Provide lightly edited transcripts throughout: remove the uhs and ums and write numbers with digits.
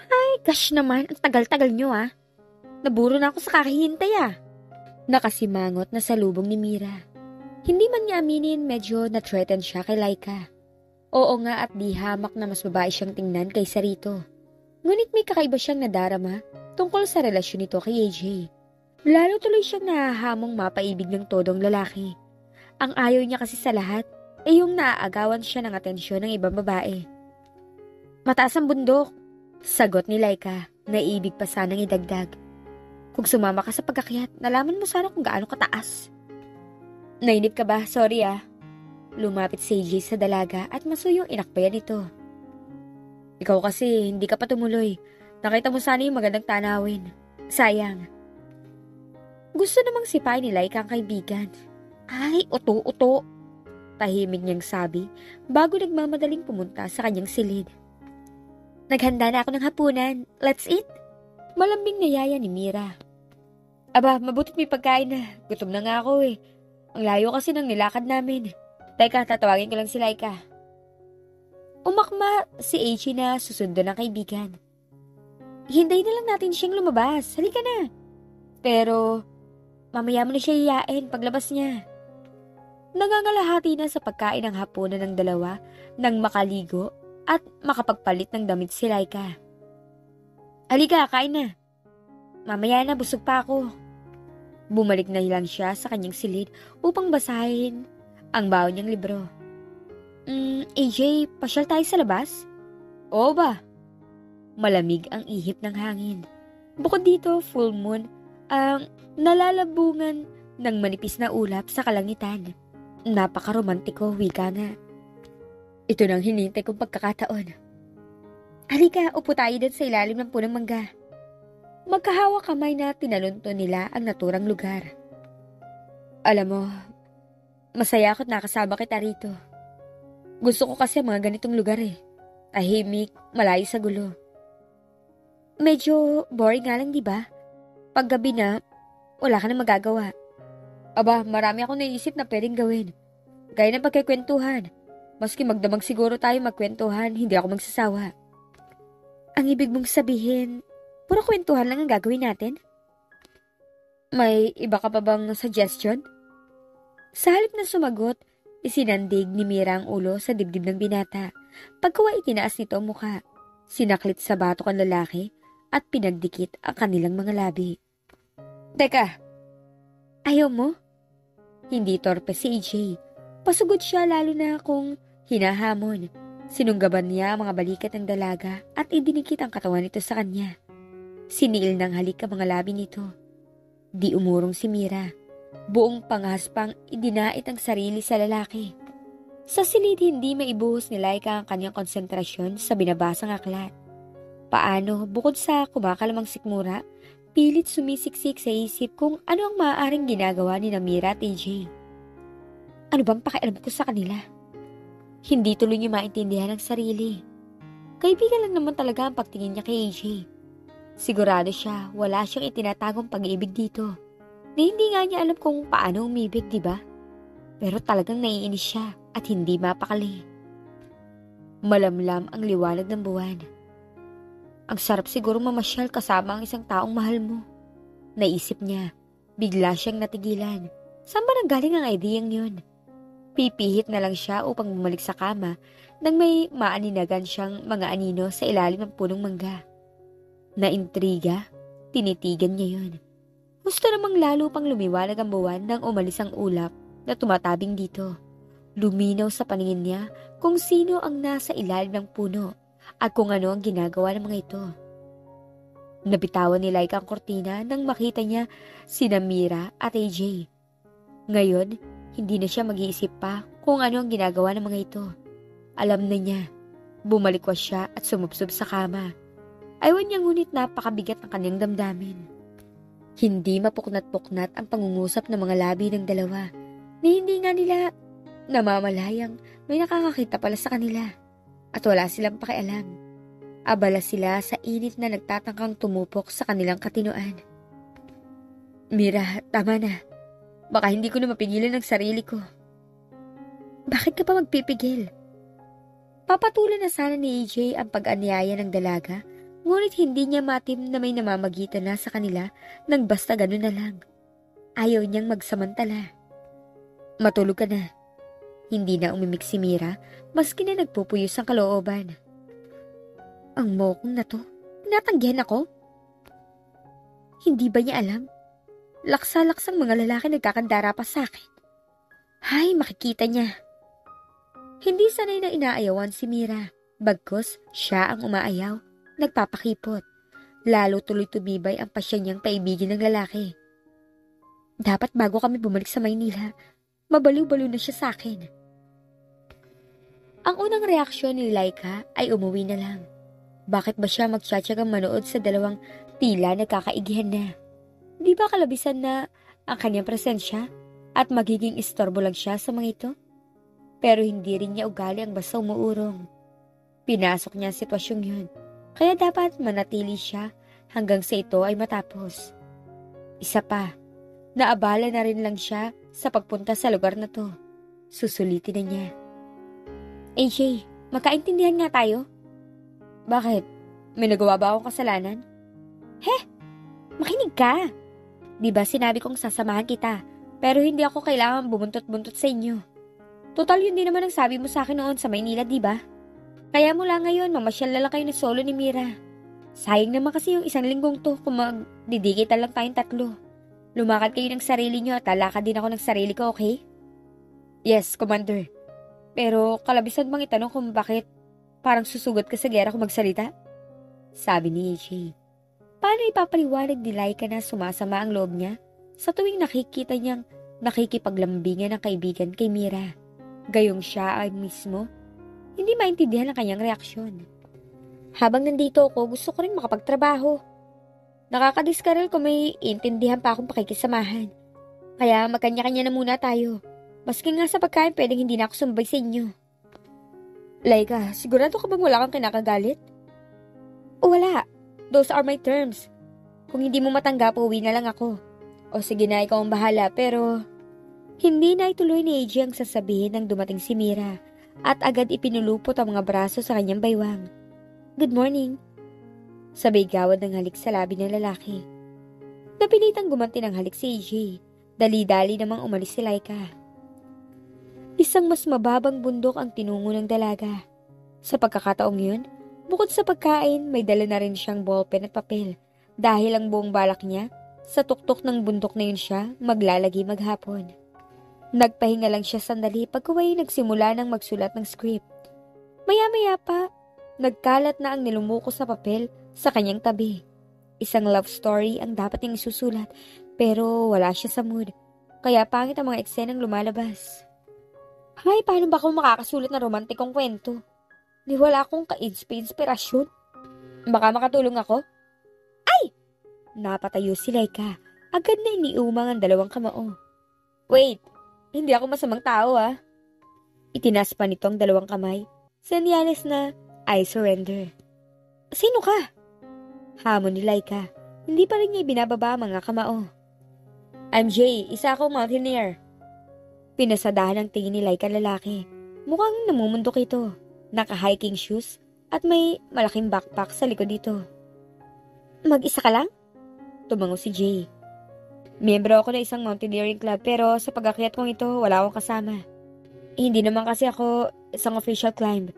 Ay, gosh naman, ang tagal-tagal nyo Naburo na ako sa kakahintay Nakasimangot na salubong ni Mira. Hindi man niya aminin, medyo na-threaten siya kay Laika. Oo nga at di hamak na mas babae siyang tingnan kaysa rito. Ngunit may kakaiba siyang nadarama tungkol sa relasyon nito kay AJ. Lalo tuloy siyang nahahamong mapaibig ng todong lalaki. Ang ayaw niya kasi sa lahat ay yung naaagawan siya ng atensyon ng ibang babae. Mataas ang bundok, sagot ni Laika, na ibig pa sanang idagdag. Kung sumama ka sa pagakyat, nalaman mo sana kung gaano kataas. Nainip ka ba? Sorry Lumapit si AJ sa dalaga at masuyong inakbayan ito. Ikaw kasi, hindi ka pa tumuloy. Nakita mo sana yung magandang tanawin. Sayang. Gusto namang sipain ni Laika ang kaibigan. Ay, uto-uto. Tahimik niyang sabi bago nagmamadaling pumunta sa kanyang silid. Naghanda na ako ng hapunan. Let's eat. Malambing na yaya ni Mira. Aba, mabutit may pagkain na. Gutom na nga ako Ang layo kasi ng nilakad namin. Teka, tatawagin ko lang si Laika. Umakma si Aichi na susundo ng kaibigan. Hintayin na lang natin siyang lumabas. Halika na. Pero, mamaya mo na siya iyain paglabas niya. Nangangalahati na sa pagkain ng hapunan ng dalawa nang makaligo at makapagpalit ng damit si Laika. Halika, kain na. Mamaya na, busog pa ako. Bumalik na lang siya sa kanyang silid upang basahin ang baon niyang libro. AJ, pasyal tayo sa labas? Oo ba? Malamig ang ihip ng hangin. Bukod dito, full moon ang nalalabungan ng manipis na ulap sa kalangitan. Napaka-romantiko, wika nga. Ito nang hinintay kong pagkakataon. Halika, upo tayo din sa ilalim ng punong mangga. Magkahawak kamay na tinalunto nila ang naturang lugar. Alam mo, masaya ako't nakasama kita rito. Gusto ko kasi mga ganitong lugar Tahimik, malayo sa gulo. Medyo boring nga lang, di ba? Pag gabi na, wala ka na magagawa. Aba, marami akong naisip na pwedeng gawin. Gaya ng pagkikwentuhan. Maski magdamag siguro tayo magkwentuhan, hindi ako magsasawa. Ang ibig mong sabihin, puro kwentuhan lang ang gagawin natin? May iba ka pa bang suggestion? Sa halip na sumagot, isinandig ni Mira ang ulo sa dibdib ng binata. Pagkawa itinaas nito ang mukha, sinaklit sa batok ang lalaki at pinagdikit ang kanilang mga labi. Teka, ayaw mo? Hindi torpe si AJ. Pasugod siya lalo na kung hinahamon. Sinunggaban niya ang mga balikat ng dalaga at idinikit ang katawan nito sa kanya. Siniil ng halik ang mga labi nito. Di umurong si Mira. Buong pangaspang idinait ang sarili sa lalaki. Sa silid hindi maibuhos ni Laika ang kanyang konsentrasyon sa binabasang aklat. Paano, bukod sa kumakalamang sikmura, pilit sumisiksik sa isip kung ano ang maaaring ginagawa ni Mira at AJ. Ano bang pakialam ko sa kanila? Hindi tuloy niya maintindihan ang sarili. Kaibigan lang naman talaga ang pagtingin niya kay AJ. Sigurado siya, wala siyang itinatagong pag-ibig dito. Na hindi nga niya alam kung paano umibig, di ba? Pero talagang naiinis siya at hindi mapakali. Malamlam ang liwanag ng buwan. Ang sarap siguro mamasyal kasama ang isang taong mahal mo. Naisip niya, bigla siyang natigilan. Saan ba nanggaling ang ideyang yun? Pipihit na lang siya upang bumalik sa kama nang may maaninagan siyang mga anino sa ilalim ng punong mangga. Naintriga, tinitigan niya yun. Gusto namang lalo pang lumiwanag ang buwan nang umalis ang ulap na tumatabing dito. Luminaw sa paningin niya kung sino ang nasa ilalim ng puno at kung ano ang ginagawa ng mga ito. Nabitawan ni Laika ang kortina nang makita niya sina Mira at AJ. Ngayon, hindi na siya mag-iisip pa kung ano ang ginagawa ng mga ito. Alam na niya. Bumalikwas siya at sumubsob sa kama. Ayawan niya ngunit napakabigat ng kanyang damdamin. Hindi mapuknat-puknat ang pangungusap ng mga labi ng dalawa na hindi nga nila namamalayang may nakakakita pala sa kanila at wala silang pakialam. Abala sila sa init na nagtatangkang tumupok sa kanilang katinoan. Mira, tama na. Baka hindi ko na mapigilan ang sarili ko. Bakit ka pa magpipigil? Papatulan na sana ni AJ ang pag-anyaya ng dalaga Ngunit hindi niya matim na may namamagitan na sa kanila nang basta ganun na lang. Ayaw niyang magsamantala. Matulog ka na. Hindi na umimik si Mira, maski na nagpupuyos ang kalooban. Ang mokong na to, tinatanggihan ako? Hindi ba niya alam? Laksa-laksang mga lalaki nagkakandara pa sa akin. Hay, makikita niya. Hindi sanay na inaayawan si Mira. Bagkus, siya ang umaayaw, nagpapakipot. Lalo tuloy tumibay ang pasya niyang paibigin ng lalaki. Dapat bago kami bumalik sa Maynila, mabaliw-baliw na siya sa akin. Ang unang reaksyon ni Laika ay umuwi na lang. Bakit ba siya magtsatsagang manood sa dalawang tila nagkakaigihan na? Di ba kalabisan na ang kanyang presensya at magiging istorbo lang siya sa mga ito? Pero hindi rin niya ugali ang basta umuurong. Pinasok niya ang sitwasyong yun, kaya dapat manatili siya hanggang sa ito ay matapos. Isa pa, naabala na rin lang siya sa pagpunta sa lugar na to. Susulitin na niya. AJ, magkaintindihan nga tayo? Bakit? May nagawa ba akong kasalanan? Makinig ka! Di ba sinabi kong sasamahan kita, pero hindi ako kailangan bumuntot-buntot sa inyo. Total yun din naman ang sabi mo sa akin noon sa Maynila, di ba? Kaya mula ngayon, mamasyal na lang kayo ni solo ni Mira. Sayang naman kasi yung isang linggong to kung magdidigitan lang tayong tatlo. Lumakad kayo ng sarili nyo at lalakad din ako ng sarili ko, okay? Yes, Commander. Pero kalabisan bang itanong kung bakit parang susugat ka sa gera kung magsalita? Sabi ni AJ. Paano ipapaliwanag ni Laika na sumasama ang loob niya sa tuwing nakikita niyang nakikipaglambingan ng kaibigan kay Mira? Gayong siya ay mismo, hindi maintindihan ang kanyang reaksyon. Habang nandito ako, gusto ko rin makapagtrabaho. Nakakadiskarel kung may intindihan pa akong pakikisamahan. Kaya magkanya-kanya na muna tayo. Maski nga sa pagkain, pwedeng hindi na ako sumabay sa inyo. Laika, sigurado ka bang wala kang kinakagalit? Wala. Those are my terms. Kung hindi mo matanggap, uwi na lang ako. O sige na, ikaw ang bahala, pero hindi na ituloy ni AJ ang sasabihin nang dumating si Mira at agad ipinulupot ang mga braso sa kanyang baywang. Good morning. Sabay gawad ng halik sa labi ng lalaki. Napilitang gumanti ng halik si AJ. Dali-dali namang umalis si Laika. Isang mas mababang bundok ang tinungo ng dalaga. Sa pagkakataong yun, bukod sa pagkain, may dala na rin siyang ballpen at papel. Dahil ang buong balak niya, sa tuktok ng bundok na yun siya maglalagi maghapon. Nagpahinga lang siya sandali pagkaway nagsimula ng magsulat ng script. Maya-maya pa, nagkalat na ang nilumuko sa papel sa kanyang tabi. Isang love story ang dapat niyang isusulat pero wala siya sa mood. Kaya pangit ang mga eksenang lumalabas. Ay, paano ba ako makakasulat na romantikong kwento? Di wala akong ka-inspirasyon. Baka makatulong ako? Ay! Napatayo si Laika. Agad na iniumang ang dalawang kamao. Wait! Hindi ako masamang tao, ah. Itinas pa nito ang dalawang kamay. Senyales na, I surrender. Sino ka? Hamon ni Laika. Hindi pa rin niya ibinababa ang mga kamao. I'm Jay, isa akong mountaineer. Pinasadahan ang tingin ni Laika lalaki. Mukhang namumundok ito. Naka-hiking shoes at may malaking backpack sa likod dito. Mag-isa ka lang? Tumango si Jay. Miyembro ako ng isang mountaineering club pero sa pag-akyat kong ito wala akong kasama. Hindi naman kasi ako isang official climb.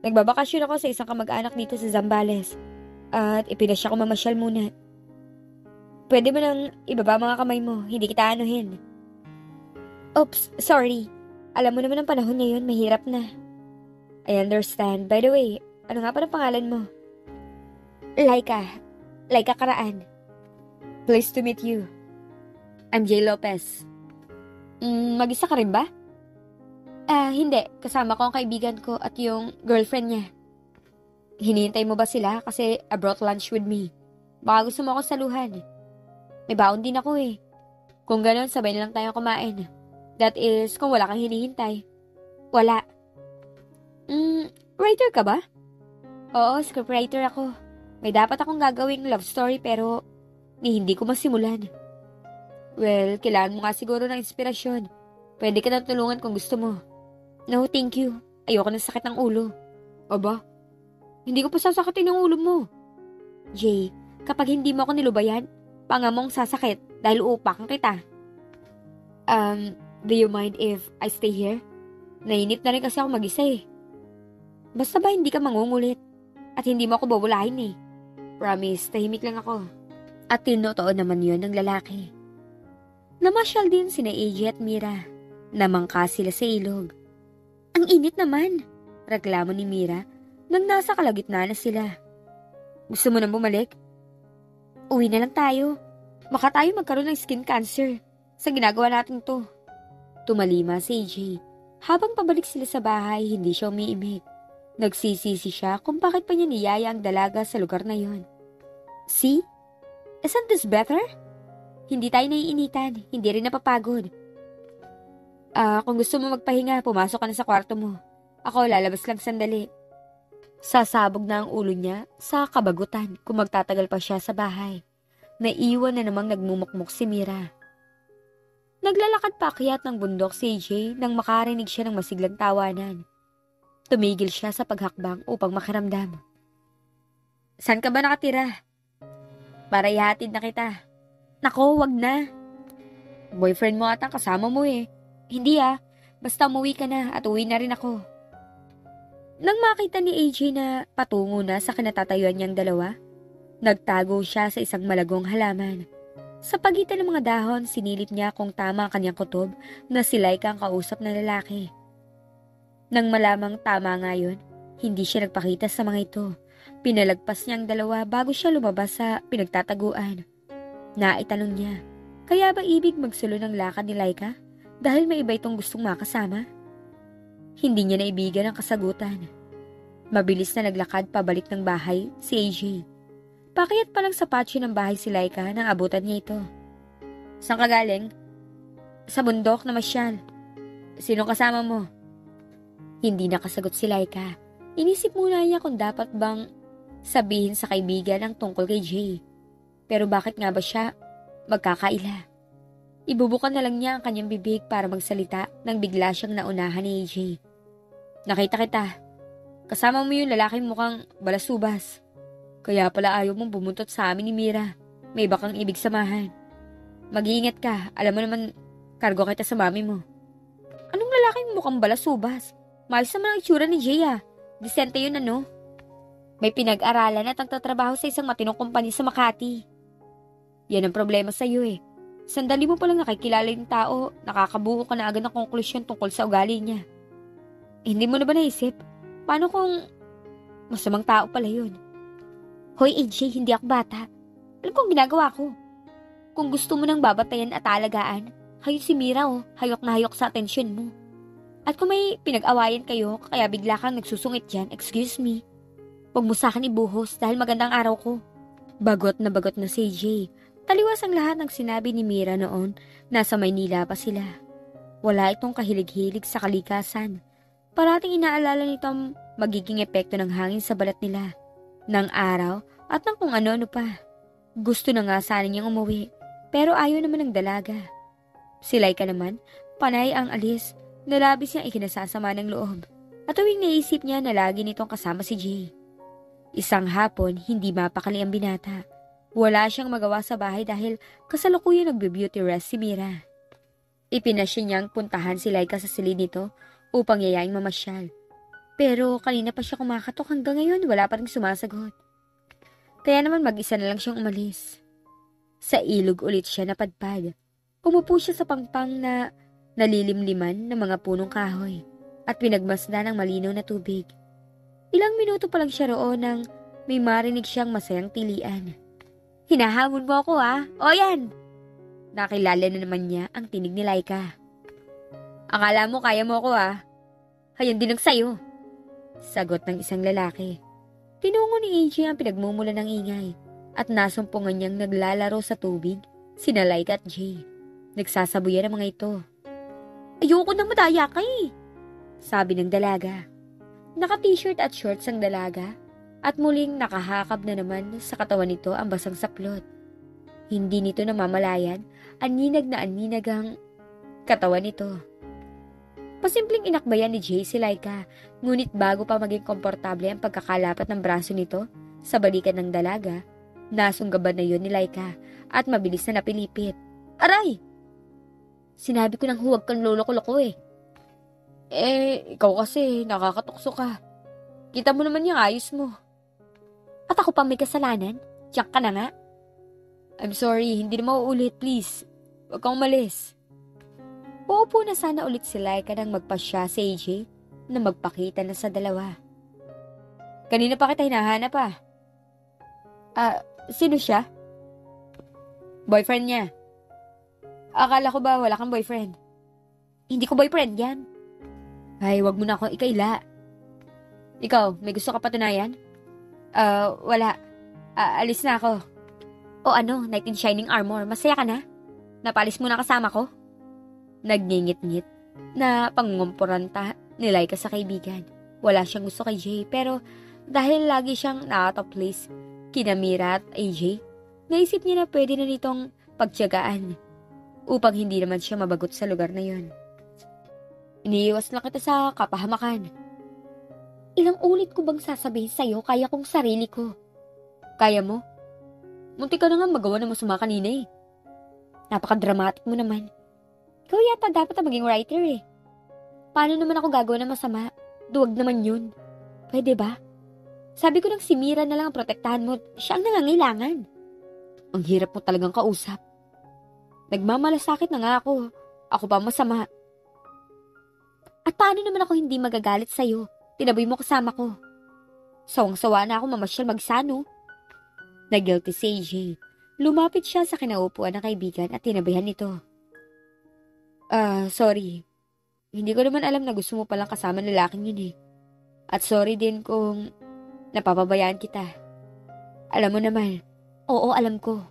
Nagbabakasyon ako sa isang kamag-anak dito sa Zambales at ipinasya ko mamasyal muna. Pwede mo nang ibaba mga kamay mo, hindi kita anuhin. Oops, sorry. Alam mo naman ang panahon ngayon, mahirap na. I understand. By the way, ano nga pa ang pangalan mo? Laika. Laika Karaan. Pleased to meet you. I'm Jay Lopez. Mag-isa ka rin ba? Hindi. Kasama ko ang kaibigan ko at yung girlfriend niya. Hinihintay mo ba sila? Kasi I brought lunch with me. Baka gusto mo akong saluhan. May baon din ako eh. Kung gano'n, sabay na lang tayo kumain. That is, kung wala kang hinihintay. Wala. Writer ka ba? Oo, scriptwriter ako. May dapat akong gagawing love story pero hindi ko masimulan. Well, kailangan mo nga siguro ng inspirasyon. Pwede ka nang tulungan kung gusto mo. No, thank you. Ayoko ng sakit ng ulo. Aba, hindi ko pa sasakatin ng ulo mo. Jay, kapag hindi mo ako nilubayan, pangamong sasakit dahil uupakan kita. Do you mind if I stay here? Nainip na rin kasi ako mag-isa eh. Basta ba hindi ka mangungulit at hindi mo ako bubulahin eh. Promise, tahimik lang ako. At tinotoo naman yun ng lalaki. Namasyal din sina AJ at Mira. Namangka sila sa ilog. Ang init naman, reklamo ni Mira nang nasa kalagitnaan na sila. Gusto mo nang bumalik? Uwi na lang tayo. Baka tayo magkaroon ng skin cancer sa ginagawa natin to. Tumalima si AJ. Habang pabalik sila sa bahay, hindi siya umiimik. Nagsisisi siya kung bakit pa niya niyaya ang dalaga sa lugar na yon. See? Isn't this better? Hindi tayo naiinitan, hindi rin napapagod. Kung gusto mo magpahinga, pumasok ka na sa kwarto mo. Ako, lalabas lang sandali. Sasabog na ang ulo niya sa kabagutan kung magtatagal pa siya sa bahay. Naiwan na namang nagmumukmuk si Mira. Naglalakad pa akyat ng bundok si AJ nang makarinig siya ng masiglang tawanan. Tumigil siya sa paghakbang upang makiramdam. Saan ka ba nakatira? Para ihatid na kita. Nako, wag na. Boyfriend mo ata kasama mo eh. Hindi basta umuwi ka na at uwi na rin ako. Nang makita ni AJ na patungo na sa kinatatayuan niyang dalawa, nagtago siya sa isang malagong halaman. Sa pagitan ng mga dahon, sinilip niya kung tama ang kanyang kutob na si Laika ang kausap na lalaki. Nang malamang tama nga yun, hindi siya nagpakita sa mga ito. Pinalagpas niya ang dalawa bago siya lumabas sa pinagtataguan. Naitanong niya, kaya ba ibig magsulo ng lakad ni Laika dahil may iba itong gustong makasama? Hindi niya naibigan ang kasagutan. Mabilis na naglakad pabalik ng bahay si AJ. Pakiyat pa lang sa patio ng bahay si Laika nang abutan niya ito. Saan ka galing? Sa bundok na masyal. Sinong kasama mo? Hindi nakasagot si Laika. Inisip muna niya kung dapat bang sabihin sa kaibigan ang tungkol kay Jay. Pero bakit nga ba siya magkakaila? Ibubukan na lang niya ang kanyang bibig para magsalita nang bigla siyang naunahan ni AJ. Nakita kita. Kasama mo yung lalaking mukhang balasubas. Kaya pala ayaw mong bumuntot sa amin ni Mira. May iba kang ibig samahan. Mag-iingat ka. Alam mo naman, kargo kita sa mami mo. Anong lalaking mukhang balasubas? Maayos naman ang itsura ni Jay Disente yun ano? May pinag-aralan at nagtatrabaho sa isang matinong kumpanya sa Makati. Yan ang problema sa iyo eh. Sandali mo palang nakikilala yung tao, nakakabuo ka na agad ng konklusyon tungkol sa ugali niya. Hindi mo na ba naisip? Paano kung masamang tao pala yun? Hoy AJ, hindi ako bata. Alam kong ginagawa ko. Kung gusto mo nang babatayan at alagaan, hayok si Mira hayok na hayok sa atensyon mo. At kung may pinag-awayan kayo, kaya bigla kang nagsusungit dyan, excuse me. Huwag mo sa akin ibuhos dahil magandang araw ko. Bagot na si AJ. Taliwas ang lahat ng sinabi ni Mira noon, nasa Maynila pa sila. Wala itong kahilig-hilig sa kalikasan. Parating inaalala nito ang magiging epekto ng hangin sa balat nila, ng araw at ng kung ano-ano pa. Gusto na nga sana niyang umuwi, pero ayaw naman ng dalaga. Si Laika naman, panay ang alis, nalabis niyang ikinasasama ng loob, at tuwing naisip niya na lagi nitong kasama si Jay. Isang hapon, hindi mapakali ang binata. Wala siyang magawa sa bahay dahil kasalukuyan nagbe-beauty rest si Mira. Ipinasya niyang puntahan si Laika sa silid nito upang yayaing mamasyal. Pero kanina pa siya kumakatok hanggang ngayon wala pa rin sumasagot. Kaya naman mag-isa na lang siyang umalis. Sa ilog ulit siya napadpad. Umupo siya sa pangpang na nalilimliman ng mga punong kahoy at pinagmasdan ng malinaw na tubig. Ilang minuto pa lang siya roon nang may marinig siyang masayang tilian. Hinahamon mo ako O yan! Nakilala na naman niya ang tinig ni Laika. Akala mo kaya mo ako Hayan din ang sayo. Sagot ng isang lalaki. Tinungo ni AJ ang pinagmumula ng ingay at nasumpungan niyang naglalaro sa tubig sina Laika at Jay. Nagsasabuyan ang mga ito. Ayoko na madaya ka sabi ng dalaga. Naka-t-shirt at shorts ang dalaga at muling nakahakab na naman sa katawan nito ang basang saplot. Hindi nito namamalayan, aninag na aninag ang katawan nito. Pasimpleng inakbayan ni Jay si Laika, ngunit bago pa maging komportable ang pagkakalapat ng braso nito sa balikan ng dalaga, Nasunggaban na yun ni Laika at mabilis na napilipit. Aray! Sinabi ko nang huwag kang lolo-loko eh. Ikaw kasi nakakatukso ka. Kita mo naman yung ayos mo. At ako pang may kasalanan? Tiyak ka na nga. I'm sorry, hindi na mauulit, please. Huwag kang umalis. Uupo na sana ulit si Laika nang magpasya sa AJ na magpakita na sa dalawa. Kanina pa kita hinahanap ah. Sino siya? Boyfriend niya. Akala ko ba wala kang boyfriend? Hindi ko boyfriend yan. Ay, wag mo na akong ikaila. Ikaw, may gusto ka patunayan? Wala. Alis na ako. O ano, Knight in Shining Armor, masaya ka na? Napalis mo na kasama ko? Nagngingit-ngit na pangungumporanta ni Laika sa kaibigan. Wala siyang gusto kay Jay, pero dahil lagi siyang out of place kina Mira at AJ, naisip niya na pwede na nitong pagtiyagaan upang hindi naman siya mabagot sa lugar na yon. Iniiwas lang kita sa kapahamakan. Ilang ulit ko bang sasabihin sa'yo kaya kong sarili ko? Kaya mo? Munti ka na nga magawa ng masama kanina eh. Napaka-dramatic mo naman. Ikaw yata dapat na maging writer eh. Paano naman ako gagawa ng masama? Duwag naman yun. Pwede ba? Sabi ko lang si Mira na lang ang protektahan mo. Siya ang nangangailangan. Ang hirap mo talagang kausap. Nagmamalasakit na nga ako. Ako pa masama. At paano naman ako hindi magagalit sa'yo? Tinaboy mo kasama ko. Sawang-sawa na ako mamasyal magsano. Nag-guilty si AJ. Lumapit siya sa kinaupuan ng kaibigan at tinabihan nito. Sorry. Hindi ko naman alam na gusto mo palang kasama lalaking yun eh. At sorry din kung napapabayaan kita. Alam mo naman. Oo, alam ko.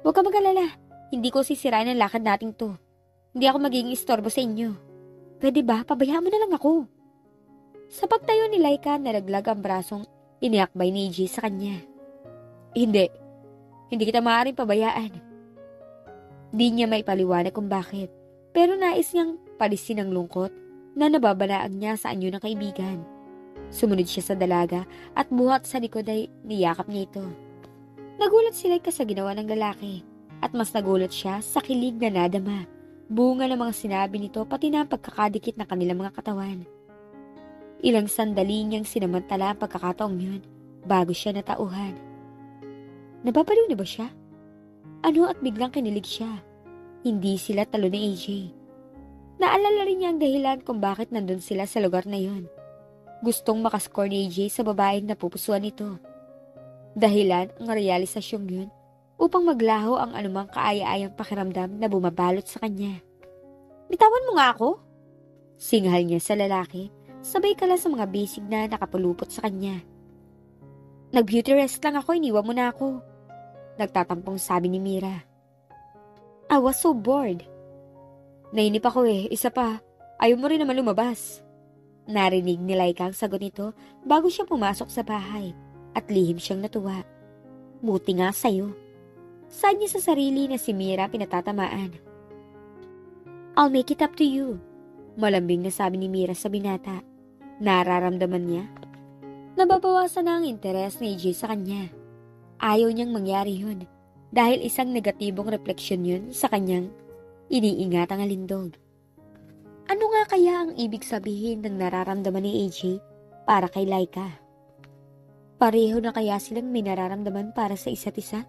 Huwag ka mag-alala. Hindi ko sisirain ang lakad nating to. Hindi ako magiging istorbo sa inyo. Pwede ba? Pabayaan mo na lang ako. Sa pagtayo ni Laika, nalaglag ang brasong iniakbay ni AJ sa kanya. Hindi. Hindi kita maaaring pabayaan. Di niya may paliwanag kung bakit. Pero nais niyang palisin ang lungkot na nababalaan niya sa anyo ng kaibigan. Sumunod siya sa dalaga at buhat sa likod ay niyakap niya ito. Nagulat si Laika sa ginawa ng lalaki at mas nagulat siya sa kilig na nadama. Bunga ng mga sinabi nito pati na ang pagkakadikit ng kanilang mga katawan. Ilang sandali niyang sinamantala ang pagkakataong yun bago siya natauhan. Nababaliw na ba siya? Ano at biglang kinilig siya? Hindi sila talo ni AJ. Naalala rin niya ang dahilan kung bakit nandun sila sa lugar na yon. Gustong makascore ni AJ sa babaeng napupusuan nito. Dahilan ang realisasyong yun upang maglaho ang anumang kaaya-ayang pakiramdam na bumabalot sa kanya. Bitawan mo nga ako? Singhal niya sa lalaki, sabay kala sa mga bisig na nakapulupot sa kanya. Nag-beauty rest lang ako, iniwan mo na ako. Nagtatampong sabi ni Mira. I was so bored. Nainip ako eh, isa pa, ayaw mo rin naman lumabas. Narinig ni Laika ang sagot nito bago siya pumasok sa bahay at lihim siyang natuwa. Buti nga sa'yo. Saan niya sa sarili na si Mira pinatatamaan? I'll make it up to you. Malambing na sabi ni Mira sa binata. Nararamdaman niya. Nababawasan na ang interes ni AJ sa kanya. Ayaw niyang mangyari yun dahil isang negatibong refleksyon yun sa kanyang iniingatang alindog. Ano nga kaya ang ibig sabihin ng nararamdaman ni AJ para kay Laika? Pareho na kaya silang may nararamdaman para sa isa't isa?